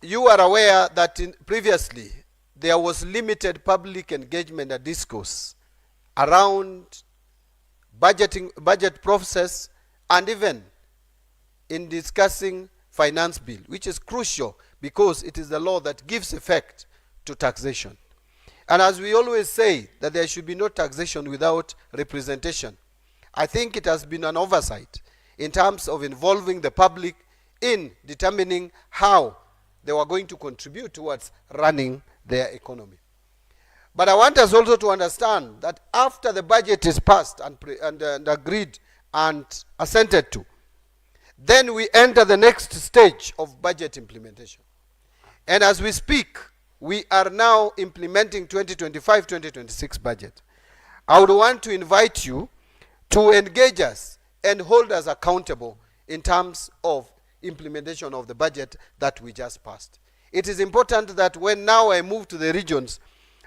you are aware that previously there was limited public engagement and discourse around budget process, and even in discussing finance bill, which is crucial because it is the law that gives effect to taxation. And as we always say that there should be no taxation without representation, I think it has been an oversight in terms of involving the public in determining how they were going to contribute towards running their economy. But I want us also to understand that after the budget is passed and agreed and assented to, then we enter the next stage of budget implementation. And as we speak, we are now implementing 2025-2026 budget. I would want to invite you to engage us and hold us accountable in terms of implementation of the budget that we just passed. It is important that when now I move to the regions,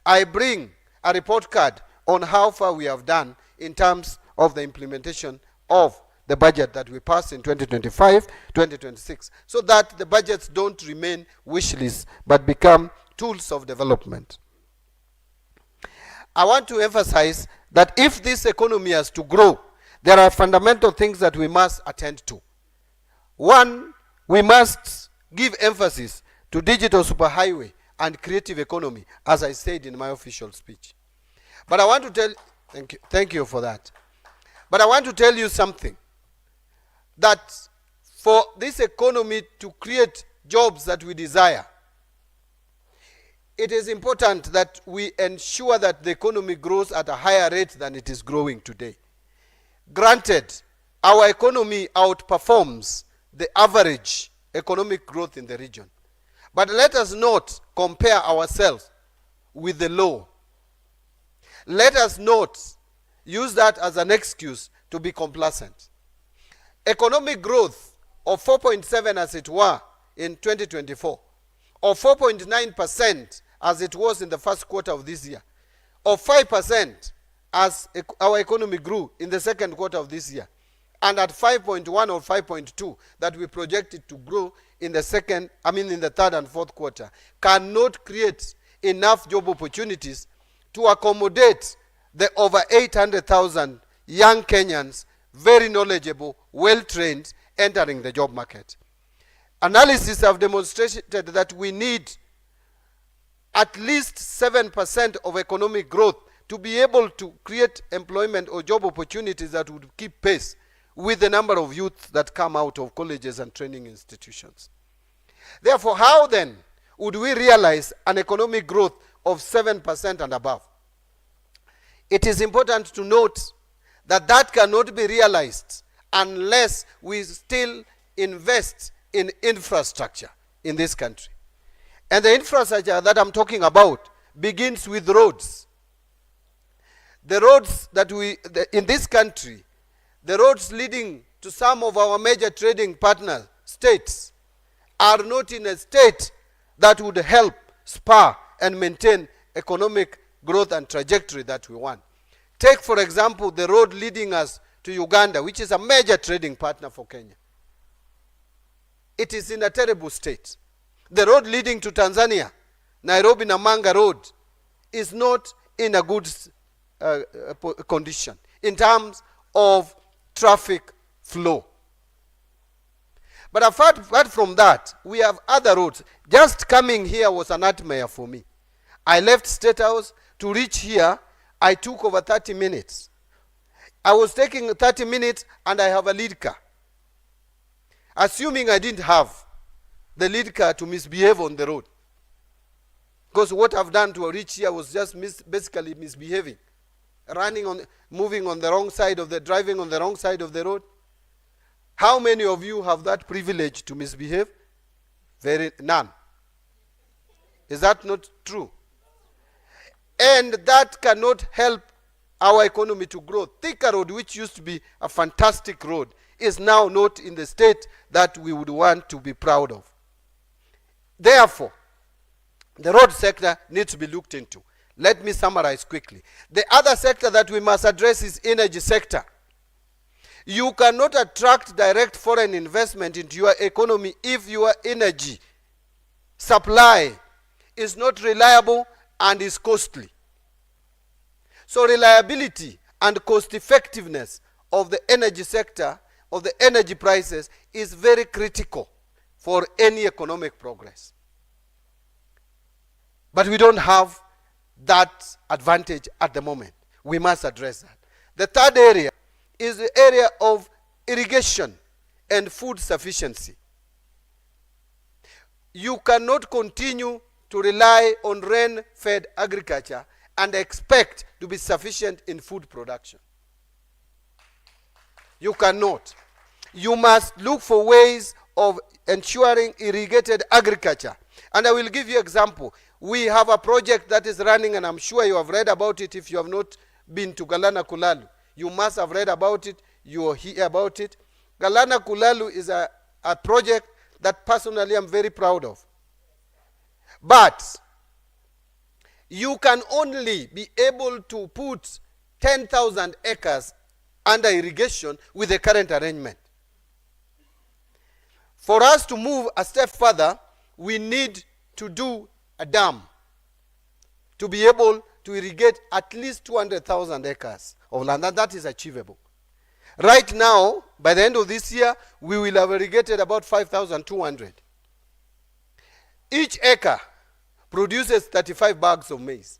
I bring a report card on how far we have done in terms of the implementation of the budget that we passed in 2025-2026, so that the budgets don't remain wish lists but become tools of development. I want to emphasize that if this economy has to grow, there are fundamental things that we must attend to. One, we must give emphasis to digital superhighway and creative economy, as I said in my official speech. But I want to tell, thank you for that. But I want to tell you something, that for this economy to create jobs that we desire, it is important that we ensure that the economy grows at a higher rate than it is growing today. Granted, our economy outperforms the average economic growth in the region. But let us not compare ourselves with the low. Let us not use that as an excuse to be complacent. Economic growth of 4.7 as it were in 2024, or 4.9% as it was in the first quarter of this year, or 5% as our economy grew in the second quarter of this year, and at 5.1 or 5.2 that we projected to grow in the third and fourth quarter, cannot create enough job opportunities to accommodate the over 800,000 young Kenyans, very knowledgeable, well-trained, entering the job market. Analysis have demonstrated that we need at least 7% of economic growth to be able to create employment or job opportunities that would keep pace with the number of youth that come out of colleges and training institutions. Therefore, how then would we realize an economic growth of 7% and above? It is important to note that that cannot be realized unless we still invest in infrastructure in this country. And the infrastructure that I'm talking about begins with roads. The roads that in this country, the roads leading to some of our major trading partner states are not in a state that would help spur and maintain economic growth and trajectory that we want. Take, for example, the road leading us to Uganda, which is a major trading partner for Kenya. It is in a terrible state. The road leading to Tanzania, Nairobi-Namanga Road, is not in a good condition in terms of traffic flow. But apart from that, we have other roads. Just coming here was a nightmare for me. I left State House to reach here. I took over 30 minutes. I was taking 30 minutes and I have a lead car. Assuming I didn't have the lead car to misbehave on the road. Because what I've done to reach here was just basically misbehaving. Moving on the wrong side of driving on the wrong side of the road. How many of you have that privilege to misbehave? None. Is that not true? And that cannot help our economy to grow. Thika Road, which used to be a fantastic road, is now not in the state that we would want to be proud of. Therefore, the road sector needs to be looked into. Let me summarize quickly. The other sector that we must address is energy sector. You cannot attract direct foreign investment into your economy if your energy supply is not reliable and is costly. So reliability and cost effectiveness of the energy sector, of the energy prices, is very critical for any economic progress. But we don't have that advantage at the moment. We must address that. The third area is the area of irrigation and food sufficiency. You cannot continue to rely on rain-fed agriculture and expect to be sufficient in food production. You cannot. You must look for ways of ensuring irrigated agriculture. And I will give you an example. We have a project that is running, and I'm sure you have read about it. If you have not been to Galana Kulalu, you must have read about it. You will hear about it. Galana Kulalu is a project that personally I'm very proud of. But you can only be able to put 10,000 acres under irrigation with the current arrangement. For us to move a step further, we need to do a dam to be able to irrigate at least 200,000 acres of land, and that is achievable. Right now, by the end of this year, we will have irrigated about 5,200. Each acre produces 35 bags of maize.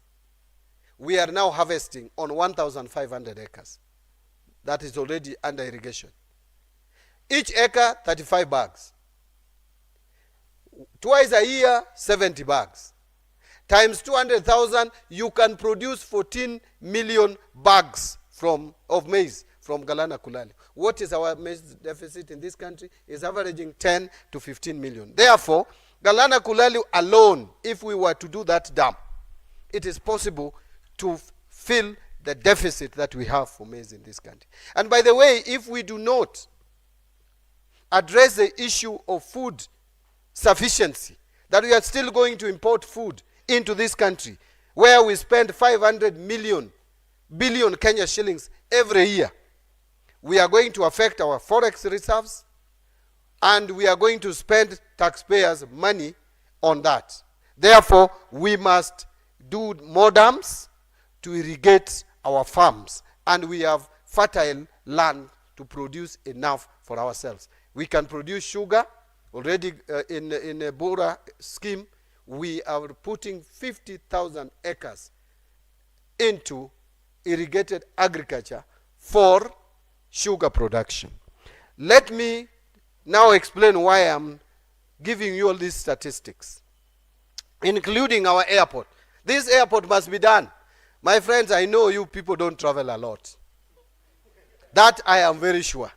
We are now harvesting on 1,500 acres. That is already under irrigation. Each acre, 35 bags. Twice a year, 70 bags. Times 200,000, you can produce 14 million bags of maize from Galana Kulali. What is our maize deficit in this country? Is averaging 10 to 15 million. Therefore, Galana Kulali alone, if we were to do that dam, it is possible to fill the deficit that we have for maize in this country. And by the way, if we do not address the issue of food sufficiency, that we are still going to import food into this country, where we spend 500 billion Kenya shillings every year, we are going to affect our forex reserves, and we are going to spend taxpayers' money on that. Therefore, we must do more dams to irrigate our farms, and we have fertile land to produce enough for ourselves. We can produce sugar. Already in a Bora scheme, we are putting 50,000 acres into irrigated agriculture for sugar production. Let me now explain why I'm giving you all these statistics, including our airport. This airport must be done. My friends, I know you people don't travel a lot. That I am very sure.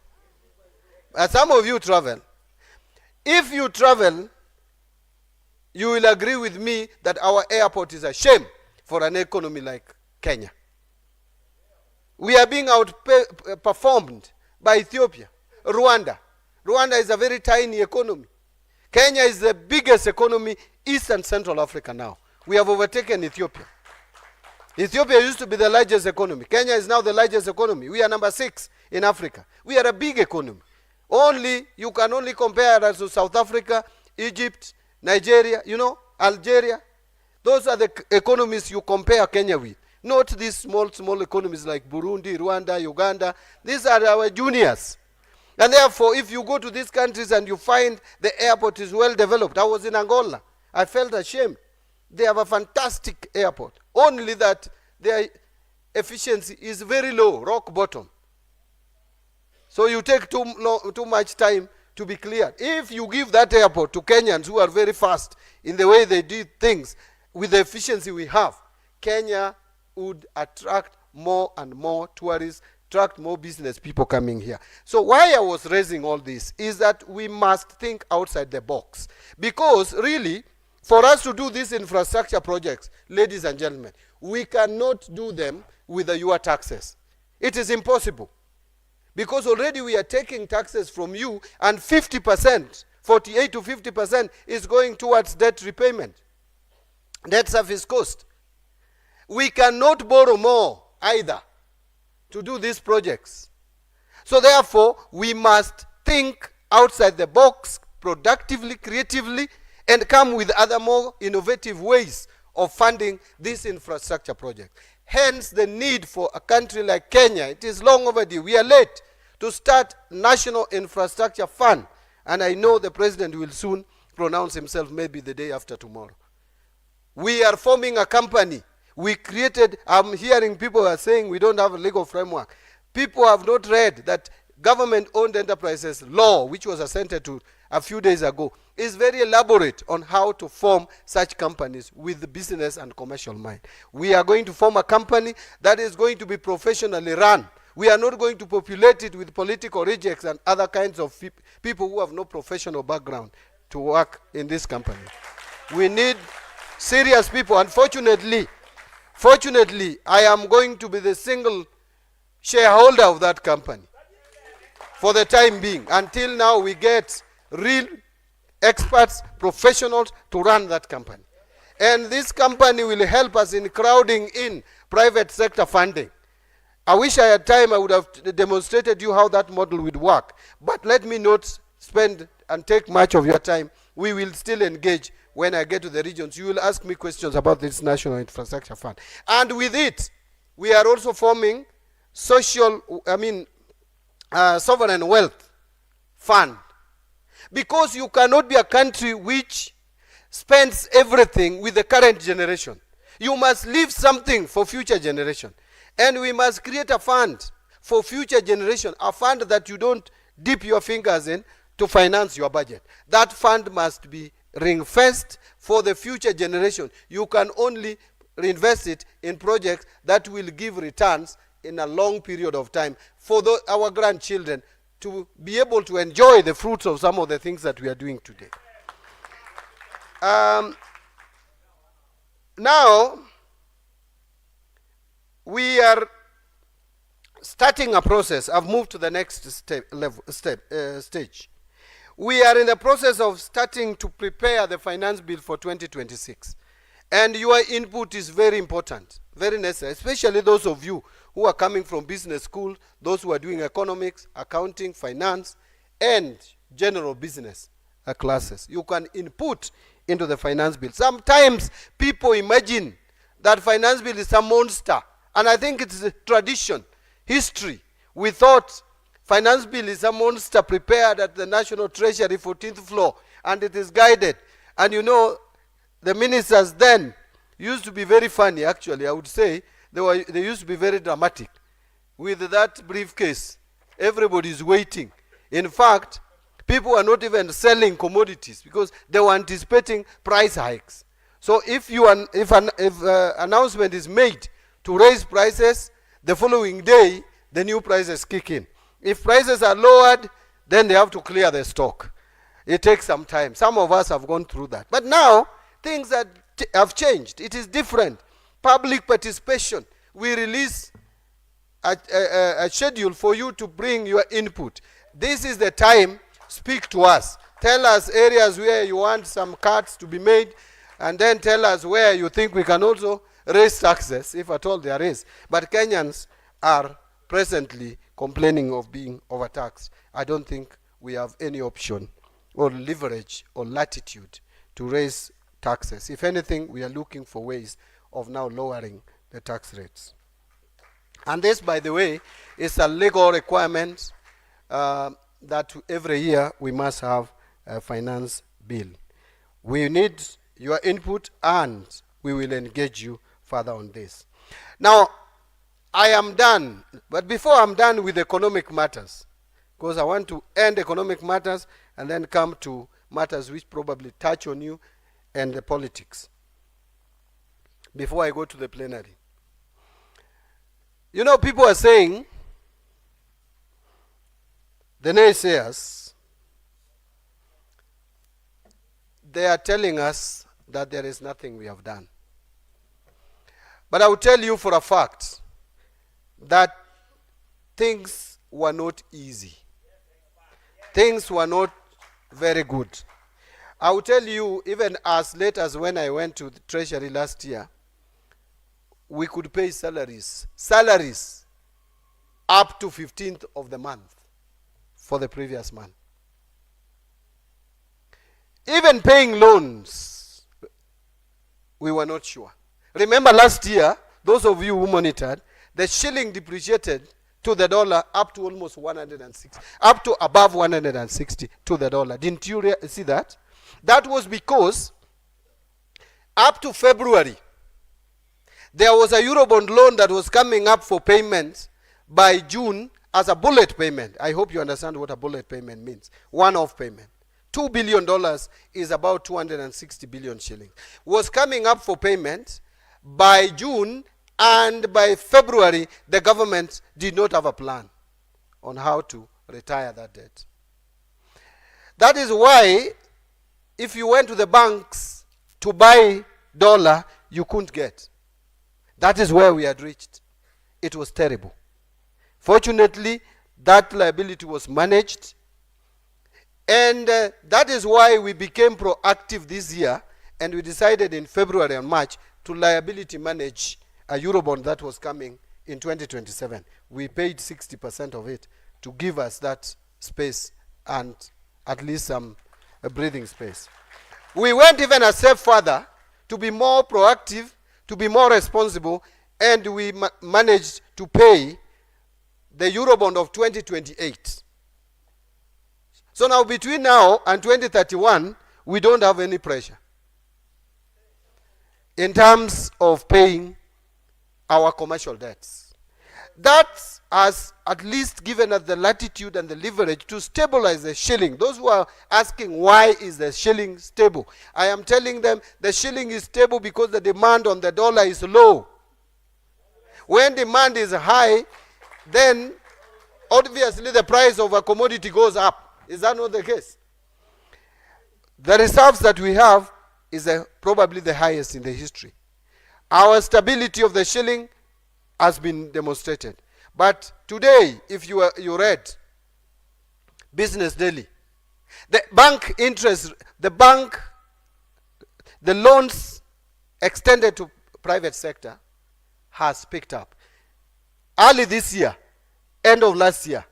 But some of you travel. If you travel, you will agree with me that our airport is a shame for an economy like Kenya. We are being outperformed by Ethiopia, Rwanda. Rwanda is a very tiny economy. Kenya is the biggest economy East and Central Africa now. We have overtaken Ethiopia. Ethiopia used to be the largest economy. Kenya is now the largest economy. We are number 6 in Africa. We are a big economy. You can only compare us to South Africa, Egypt, Nigeria, Algeria. Those are the economies you compare Kenya with. Not these small economies like Burundi, Rwanda, Uganda. These are our juniors. And therefore, if you go to these countries and you find the airport is well developed. I was in Angola. I felt ashamed. They have a fantastic airport. Only that their efficiency is very low, rock bottom. So you take too much time to be cleared. If you give that airport to Kenyans who are very fast in the way they do things with the efficiency we have, Kenya would attract more and more tourists, attract more business people coming here. So why I was raising all this is that we must think outside the box. Because really, for us to do these infrastructure projects, ladies and gentlemen, we cannot do them with your taxes. It is impossible. Because already we are taking taxes from you, and 50%, 48 to 50% is going towards debt repayment, debt service cost. We cannot borrow more either to do these projects. So therefore, we must think outside the box, productively, creatively, and come with other more innovative ways of funding this infrastructure project. Hence the need for a country like Kenya. It is long overdue. We are late to start National Infrastructure Fund. And I know the president will soon pronounce himself, maybe the day after tomorrow. We are forming a company. We created, I'm hearing people are saying we don't have a legal framework. People have not read that government-owned enterprises law, which was assented to a few days ago, is very elaborate on how to form such companies with the business and commercial mind. We are going to form a company that is going to be professionally run. We are not going to populate it with political rejects and other kinds of people who have no professional background to work in this company. We need serious people. Unfortunately, I am going to be the single shareholder of that company for the time being, until now we get real experts, professionals to run that company. And this company will help us in crowding in private sector funding. I wish I had time, I would have demonstrated you how that model would work. But let me not spend and take much of your time. We will still engage when I get to the regions. You will ask me questions about this National Infrastructure Fund. And with it, we are also forming sovereign wealth fund. Because you cannot be a country which spends everything with the current generation. You must leave something for future generation. And we must create a fund for future generation, a fund that you don't dip your fingers in to finance your budget. That fund must be ring-fenced for the future generation. You can only reinvest it in projects that will give returns in a long period of time for our grandchildren to be able to enjoy the fruits of some of the things that we are doing today. Now, we are starting a process. I've moved to the next stage. We are in the process of starting to prepare the finance bill for 2026. And your input is very important, very necessary, especially those of you who are coming from business school, those who are doing economics, accounting, finance, and general business classes. You can input into the finance bill. Sometimes people imagine that finance bill is a monster. And I think it's a tradition, history. We thought finance bill is a monster prepared at the National Treasury 14th floor, and it is guided. And you know, the ministers then used to be very funny, actually, I would say. They used to be very dramatic. With that briefcase, everybody is waiting. In fact, people are not even selling commodities because they were anticipating price hikes. So if an announcement is made to raise prices, the following day, the new prices kick in. If prices are lowered, then they have to clear the stock. It takes some time. Some of us have gone through that. But now, things have changed. It is different. Public participation. We release a schedule for you to bring your input. This is the time. Speak to us. Tell us areas where you want some cuts to be made, and then tell us where you think we can also raise taxes, if at all there is. But Kenyans are presently complaining of being overtaxed. I don't think we have any option or leverage or latitude to raise taxes. If anything, we are looking for ways of now lowering the tax rates. And this, by the way, is a legal requirement that every year we must have a finance bill. We need your input, and we will engage you further on this. Now, I am done, but before I'm done with economic matters, because I want to end economic matters and then come to matters which probably touch on you and the politics, before I go to the plenary. You know, people are saying, the naysayers, they are telling us that there is nothing we have done. But I will tell you for a fact that things were not easy. Things were not very good. I will tell you, even as late as when I went to the Treasury last year, we could pay salaries up to 15th of the month for the previous month. Even paying loans, we were not sure. Remember last year, those of you who monitored, the shilling depreciated to the dollar up to almost 106, up to above 160 to the dollar. Didn't you see that? That was because up to February, there was a Eurobond loan that was coming up for payment by June as a bullet payment. I hope you understand what a bullet payment means. One-off payment. $2 billion is about 260 billion shillings. Was coming up for payment by June, and by February, the government did not have a plan on how to retire that debt. That is why, if you went to the banks to buy dollar, you couldn't get. That is where we had reached. It was terrible. Fortunately, that liability was managed, and that is why we became proactive this year, and we decided in February and March to liability manage a Eurobond that was coming in 2027. We paid 60% of it to give us that space and at least some breathing space. We went even a step further to be more proactive, to be more responsible, and we managed to pay the Eurobond of 2028. So now between now and 2031, we don't have any pressure in terms of paying our commercial debts. That has at least given us the latitude and the leverage to stabilize the shilling. Those who are asking why is the shilling stable, I am telling them the shilling is stable because the demand on the dollar is low. When demand is high, then obviously the price of a commodity goes up. Is that not the case? The reserves that we have is probably the highest in the history. Our stability of the shilling has been demonstrated. But today, if you read Business Daily, the bank interest, the loans extended to private sector has picked up. Early this year, end of last year,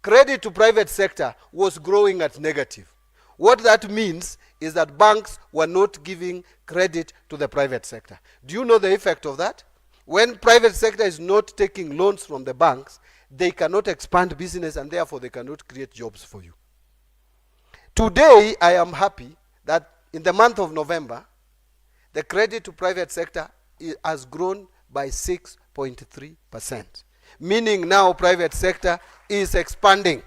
credit to private sector was growing at negative. What that means is that banks were not giving credit to the private sector. Do you know the effect of that? When private sector is not taking loans from the banks, they cannot expand business and therefore they cannot create jobs for you. Today, I am happy that in the month of November, the credit to private sector has grown by 6.3%. Meaning now private sector is expanding.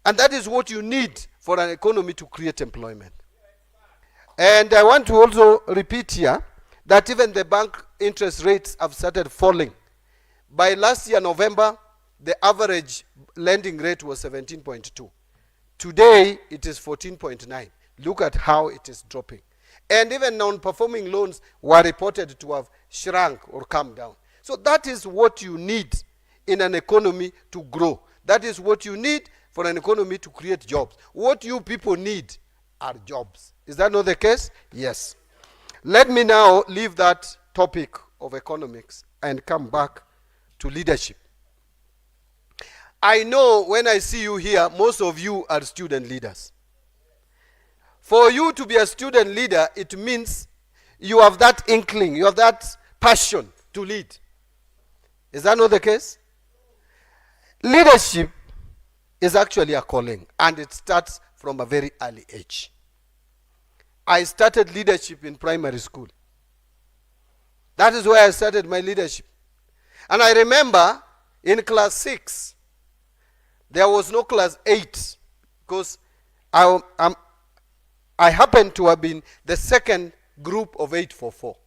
And that is what you need for an economy to create employment. And I want to also repeat here that even the bank interest rates have started falling. By last year, November, the average lending rate was 17.2. Today, it is 14.9. Look at how it is dropping. And even non-performing loans were reported to have shrunk or come down. So that is what you need in an economy to grow. That is what you need for an economy to create jobs. What you people need are jobs. Is that not the case? Yes. Let me now leave that topic of economics and come back to leadership. I know when I see you here, most of you are student leaders. For you to be a student leader, it means you have that inkling, you have that passion to lead. Is that not the case? Leadership is actually a calling, and it starts from a very early age. I started leadership in primary school. That is where I started my leadership. And I remember in class 6, there was no class 8, because I happened to have been the second group of 844.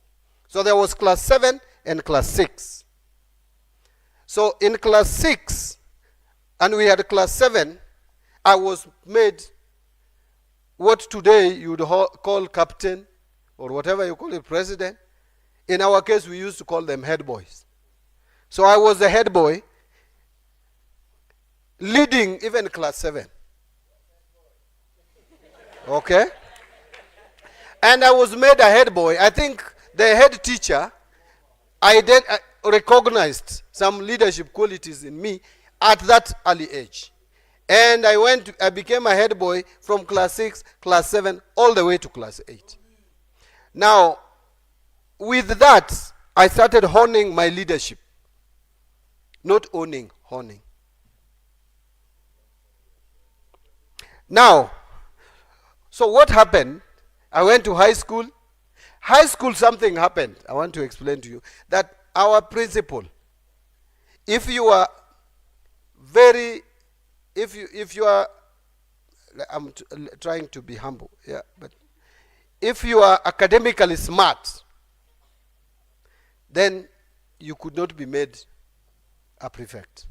So there was class 7 and class 6. So in class 6, and we had class 7, I was made what today you would call captain, or whatever you call it, president. In our case, we used to call them head boys. So I was the head boy, leading even class 7. Okay? And I was made a head boy. I think the head teacher, I recognized some leadership qualities in me at that early age. And I became a head boy from class 6, class 7, all the way to class 8. Now, with that, I started honing my leadership. Not owning, honing. Now, so what happened? I went to high school. High school, something happened. I want to explain to you that our principal, if you are I'm trying to be humble, yeah, but if you are academically smart, then you could not be made a prefect.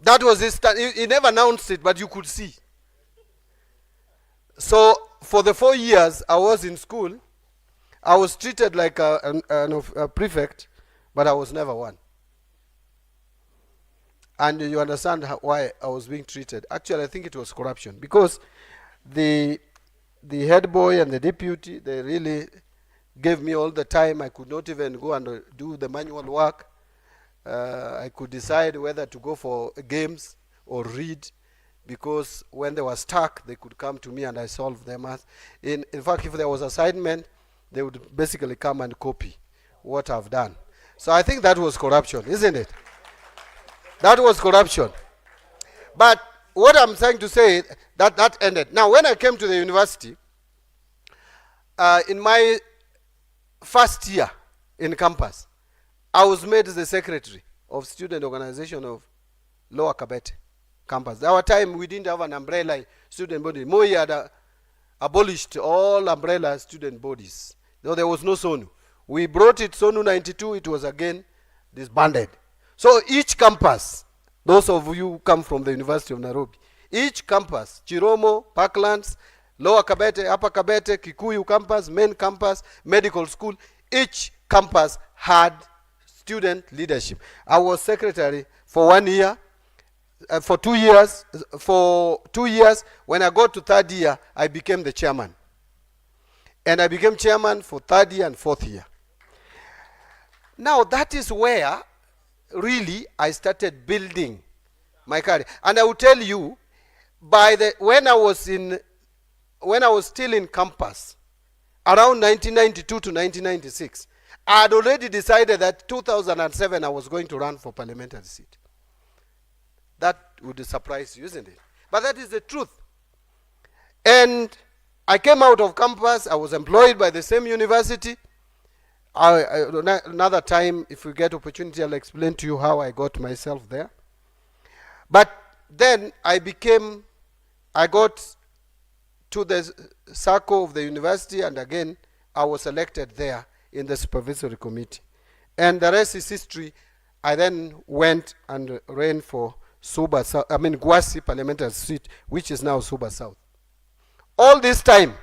That was his he never announced it, but you could see. So for the 4 years I was in school, I was treated like a prefect, but I was never one. And you understand why I was being treated. Actually, I think it was corruption, because the head boy and the deputy, they really gave me all the time. I could not even go and do the manual work. I could decide whether to go for games or read, because when they were stuck, they could come to me and I solved them. In fact, if there was assignment, they would basically come and copy what I've done. So I think that was corruption, isn't it? That was corruption. But what I'm trying to say, that ended. Now, when I came to the university, in my first year in campus, I was made the secretary of student organization of Lower Kabete campus. At our time, we didn't have an umbrella student body. Moi had abolished all umbrella student bodies. No, there was no SONU. We brought it, SONU 92, it was again disbanded. So each campus, those of you who come from the University of Nairobi, each campus, Chiromo, Parklands, Lower Kabete, Upper Kabete, Kikuyu campus, main campus, medical school, each campus had student leadership. I was secretary for 1 year, for 2 years. For 2 years, when I got to third year, I became the chairman. And I became chairman for third year and fourth year. Now that is where really I started building my career. And I will tell you, when I was still in campus, around 1992 to 1996, I had already decided that 2007 I was going to run for parliamentary seat. That would surprise you, isn't it? But that is the truth. And I came out of campus, I was employed by the same university. Another time, if we get opportunity, I'll explain to you how I got myself there. But then I got to the circle of the university, and again, I was elected there in the supervisory committee. And the rest is history. I then went and ran for Gwasi parliamentary seat, which is now Suba South. All this time,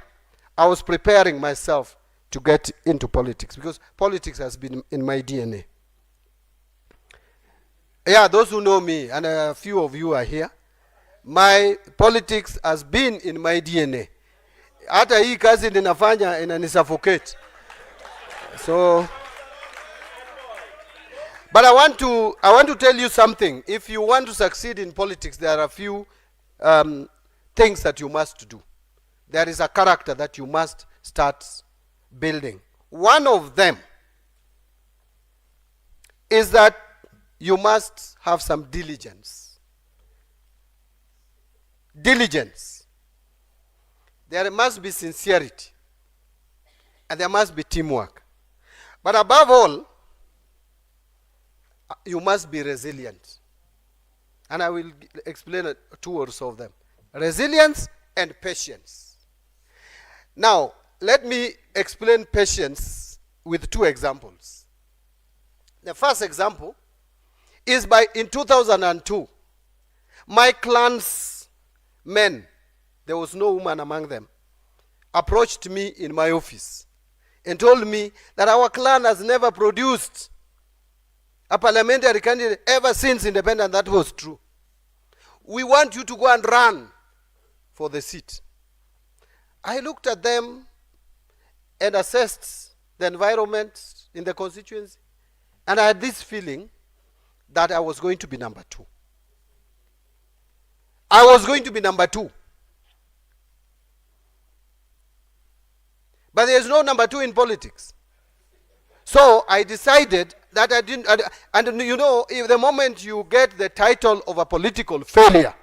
I was preparing myself to get into politics, because politics has been in my DNA. Yeah, those who know me, and a few of you are here, my politics has been in my DNA. Hata hii kazi ninafanya inanisuffocate. So, but I want to tell you something. If you want to succeed in politics, there are a few things that you must do. There is a character that you must start building. One of them is that you must have some diligence. Diligence. There must be sincerity. And there must be teamwork. But above all, you must be resilient. And I will explain two or so of them. Resilience and patience. Now, let me explain patience with two examples. The first example is in 2002, my clan's men, there was no woman among them, approached me in my office and told me that our clan has never produced a parliamentary candidate ever since independence. That was true. We want you to go and run for the seat. I looked at them and assessed the environment in the constituency, and I had this feeling that I was going to be number 2. I was going to be number 2. But there's no number 2 in politics. So I decided that I didn't, and you know, if the moment you get the title of a political failure,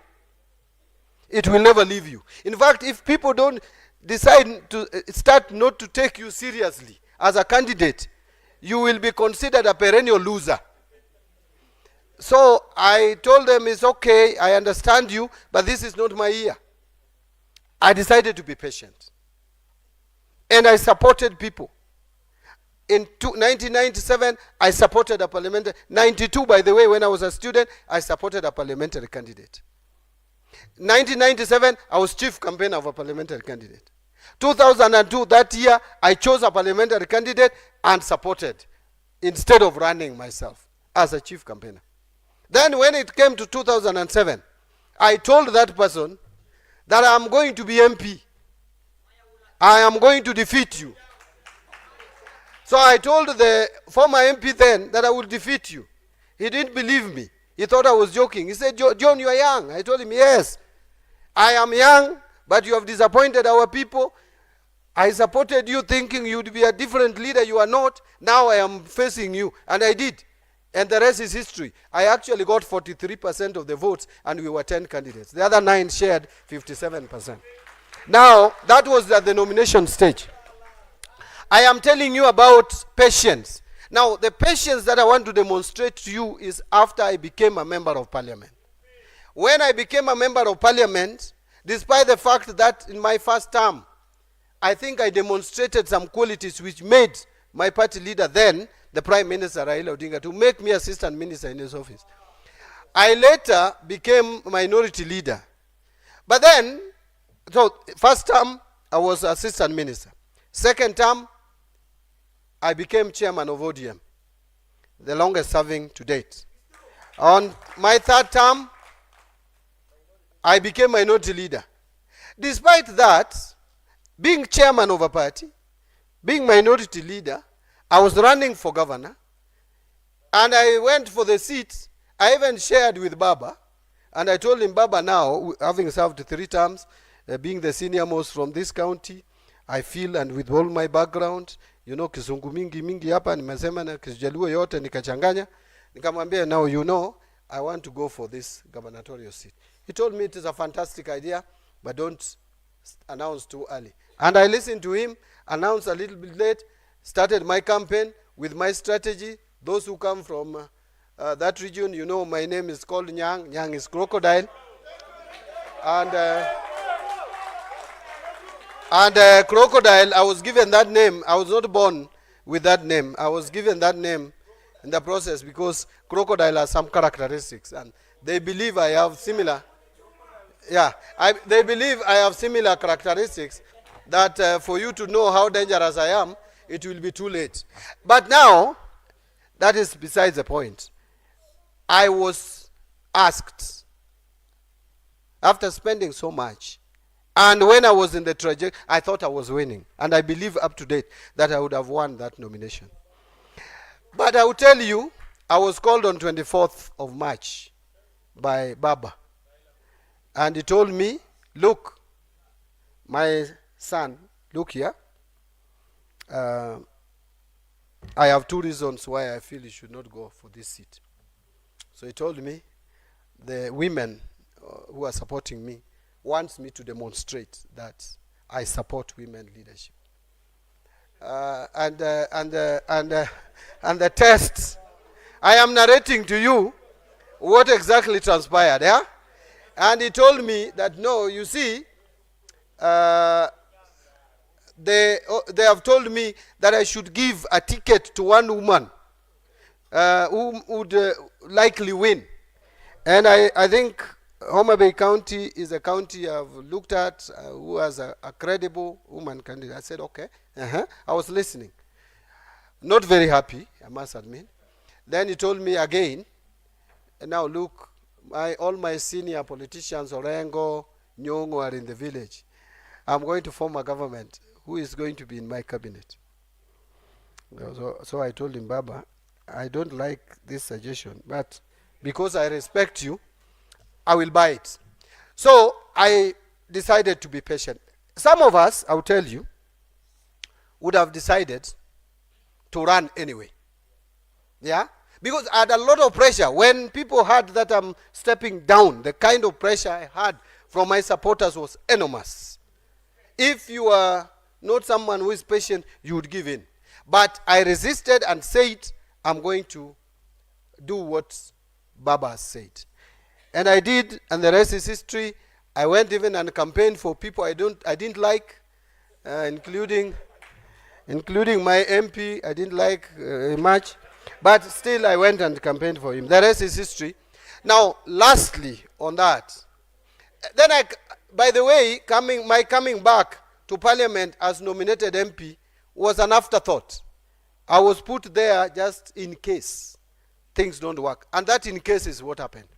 it will never leave you. In fact, if people don't decide to start not to take you seriously as a candidate, you will be considered a perennial loser. So I told them, it's okay, I understand you, but this is not my year. I decided to be patient. And I supported people. In 1997, I supported a parliamentary. 92, by the way, when I was a student, I supported a parliamentary candidate. 1997, I was chief campaigner of a parliamentary candidate. 2002, that year, I chose a parliamentary candidate and supported instead of running myself as a chief campaigner. Then when it came to 2007, I told that person that I'm going to be MP. I am going to defeat you. So I told the former MP then that I will defeat you. He didn't believe me. He thought I was joking. He said, John, you are young. I told him, yes, I am young, but you have disappointed our people. I supported you thinking you'd be a different leader. You are not. Now I am facing you. And I did. And the rest is history. I actually got 43% of the votes, and we were 10 candidates. The other 9 shared 57%. Now, that was at the nomination stage. I am telling you about patience. Now, the patience that I want to demonstrate to you is after I became a member of parliament. When I became a member of parliament, despite the fact that in my first term, I think I demonstrated some qualities which made my party leader then, the Prime Minister Raila Odinga, to make me assistant minister in his office. I later became minority leader. But then, so first term, I was assistant minister. Second term, I became chairman of ODM, the longest serving to date. On my third term, I became minority leader. Despite that, being chairman of a party, being minority leader, I was running for governor, and I went for the seat. I even shared with Baba, and I told him, Baba, now, having served 3 terms, being the senior most from this county, I feel, and with all my background, you know, kizungu mingi hapa, nimesema na kijaluo yote nikachanganya. Nikamwambia, now you know, I want to go for this gubernatorial seat. He told me it is a fantastic idea, but don't announce too early. And I listened to him, announced a little bit late, started my campaign with my strategy. Those who come from that region, you know, my name is called Nyang. Nyang is crocodile. And crocodile, I was given that name. I was not born with that name. I was given that name in the process because crocodile has some characteristics, and they believe I have similar. Yeah, they believe I have similar characteristics that for you to know how dangerous I am, it will be too late. But now, that is besides the point. I was asked, after spending so much, and when I was in the trajectory, I thought I was winning. And I believe up to date that I would have won that nomination. But I will tell you, I was called on 24th of March by Baba. And he told me, look, my son, look here. I have 2 reasons why I feel you should not go for this seat. So he told me, the women who are supporting me wants me to demonstrate that I support women leadership. And the test, I am narrating to you what exactly transpired, yeah? And he told me that, no, you see, they have told me that I should give a ticket to one woman who would likely win. And I think Homa Bay County is a county I've looked at who has a credible woman candidate. I said, okay. I was listening. Not very happy, I must admit. Then he told me again, now look, all my senior politicians, Orengo, Nyongo, are in the village. I'm going to form a government. Who is going to be in my cabinet? So I told him, Baba, I don't like this suggestion, but because I respect you, I will buy it. So I decided to be patient. Some of us, I'll tell you, would have decided to run anyway. Yeah? Because I had a lot of pressure. When people heard that I'm stepping down, the kind of pressure I had from my supporters was enormous. If you are not someone who is patient, you would give in. But I resisted and said, I'm going to do what Baba has said. And I did, and the rest is history. I went even and campaigned for people I didn't like, including my MP. I didn't like much. But still, I went and campaigned for him. The rest is history. Now, lastly, on that, then by the way, my coming back to Parliament as nominated MP was an afterthought. I was put there just in case things don't work. And that in case is what happened.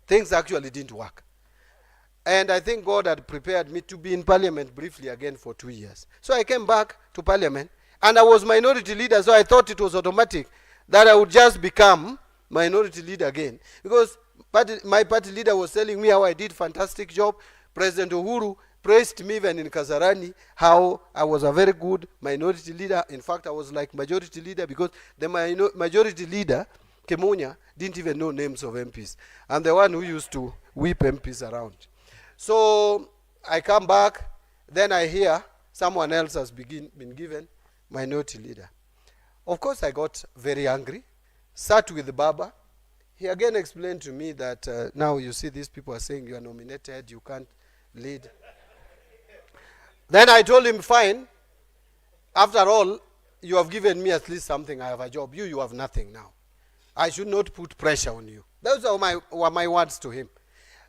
Things actually didn't work. And I think God had prepared me to be in Parliament briefly again for 2 years. So I came back to Parliament, and I was minority leader, so I thought it was automatic that I would just become minority leader again. Because my party leader was telling me how I did fantastic job. President Uhuru praised me even in Kasarani, how I was a very good minority leader. In fact, I was like majority leader because the majority leader, Kemunya, didn't even know names of MPs. I'm the one who used to whip MPs around. So I come back, then I hear someone else has been given minority leader. Of course, I got very angry, sat with Baba. He again explained to me that now you see these people are saying you are nominated, you can't lead. Then I told him, fine, after all, you have given me at least something, I have a job. You have nothing now. I should not put pressure on you. Those were my words to him.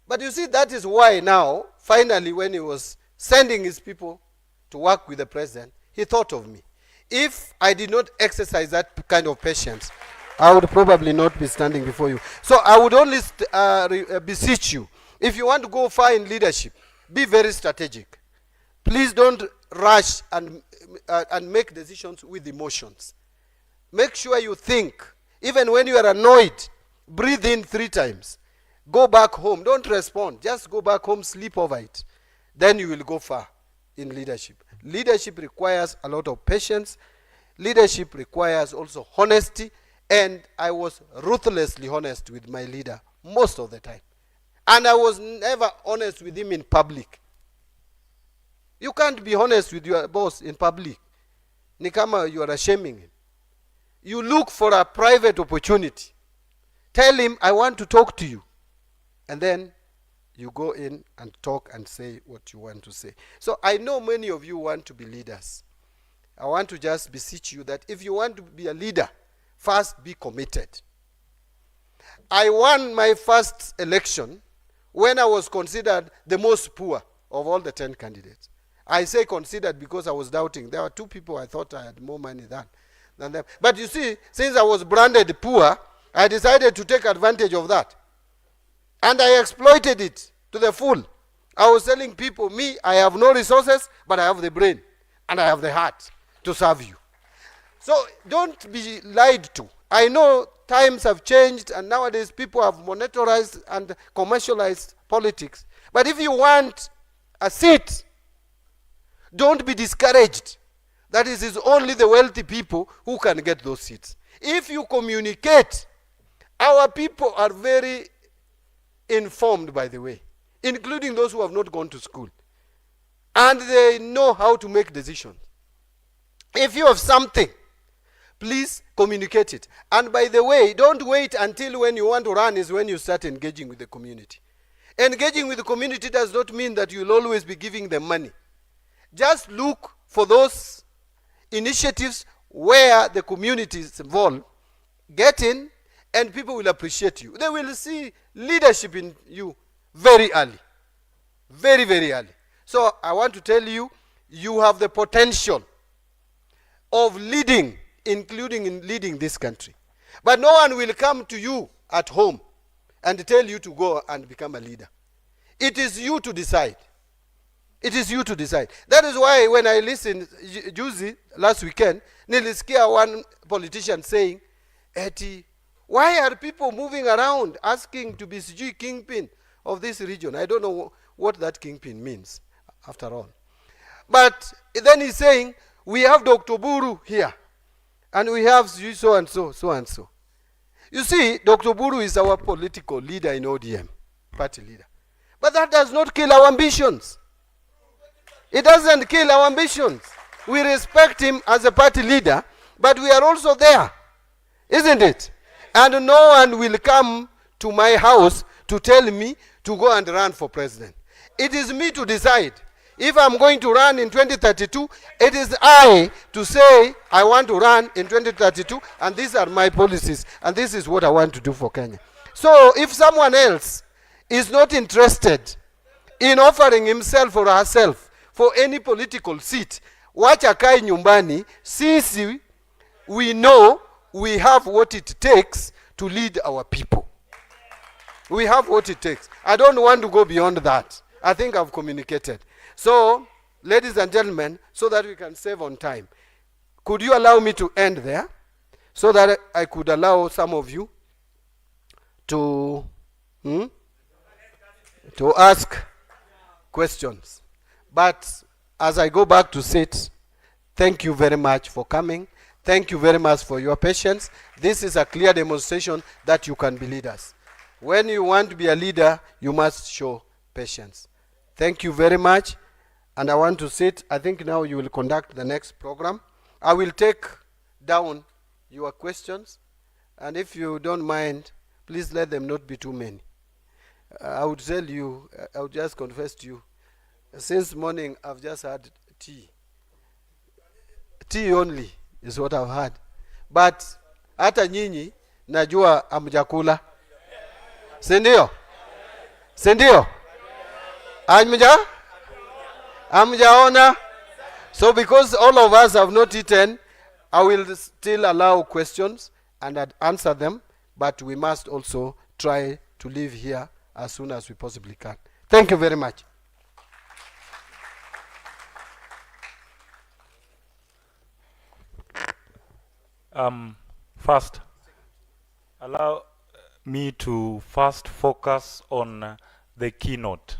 But you see, that is why now, finally, when he was sending his people to work with the president, he thought of me. If I did not exercise that kind of patience, I would probably not be standing before you. So I would only beseech you, if you want to go far in leadership, be very strategic. Please don't rush and make decisions with emotions. Make sure you think. Even when you are annoyed, breathe in 3 times. Go back home. Don't respond. Just go back home, sleep over it. Then you will go far in leadership. Leadership requires a lot of patience. Leadership requires also honesty. And I was ruthlessly honest with my leader most of the time. And I was never honest with him in public. You can't be honest with your boss in public. Ni kama you are shaming him. You look for a private opportunity. Tell him, I want to talk to you. And then you go in and talk and say what you want to say. So I know many of you want to be leaders. I want to just beseech you that if you want to be a leader, first be committed. I won my first election when I was considered the most poor of all the 10 candidates. I say considered because I was doubting. There were 2 people I thought I had more money than them. But you see, since I was branded poor, I decided to take advantage of that. And I exploited it to the full. I was telling people, me, I have no resources, but I have the brain. And I have the heart to serve you. So don't be lied to. I know times have changed, and nowadays people have monetarized and commercialized politics. But if you want a seat, don't be discouraged. That is, it's only the wealthy people who can get those seats. If you communicate, our people are very informed, by the way, including those who have not gone to school. And they know how to make decisions. If you have something, please communicate it. And by the way, don't wait until when you want to run is when you start engaging with the community. Engaging with the community does not mean that you'll always be giving them money. Just look for those initiatives where the community is involved. Get in, and people will appreciate you. They will see leadership in you very early. Very, very early. So I want to tell you, you have the potential of leading, including in leading this country. But no one will come to you at home and tell you to go and become a leader. It is you to decide. It is you to decide. That is why when I listened, Juzi, last weekend, nilisikia one politician saying, Eti, why are people moving around asking to be kingpin of this region? I don't know what that kingpin means, after all. But then he's saying, we have Dr. Buru here, and we have so and so, so and so. You see, Dr. Buru is our political leader in ODM, party leader. But that does not kill our ambitions. It doesn't kill our ambitions. We respect him as a party leader, but we are also there, isn't it? And no one will come to my house to tell me to go and run for president. It is me to decide. If I'm going to run in 2032, it is I to say I want to run in 2032, and these are my policies, and this is what I want to do for Kenya. So if someone else is not interested in offering himself or herself for any political seat, wacha kai nyumbani, sisi, we know we have what it takes to lead our people. We have what it takes. I don't want to go beyond that. I think I've communicated. So, ladies and gentlemen, so that we can save on time, could you allow me to end there so that I could allow some of you to ask questions? But as I go back to sit, thank you very much for coming. Thank you very much for your patience. This is a clear demonstration that you can be leaders. When you want to be a leader, you must show patience. Thank you very much. And I want to sit. I think now you will conduct the next program. I will take down your questions. And if you don't mind, please let them not be too many. I would tell you, I would just confess to you, since morning I've just had tea. Tea only is what I've had. But hata nyinyi najua amjakula. Sindio? Sindio? Amjaona? So because all of us have not eaten, I will still allow questions and I'd answer them, but we must also try to leave here as soon as we possibly can. Thank you very much. First, allow me to first focus on the keynote.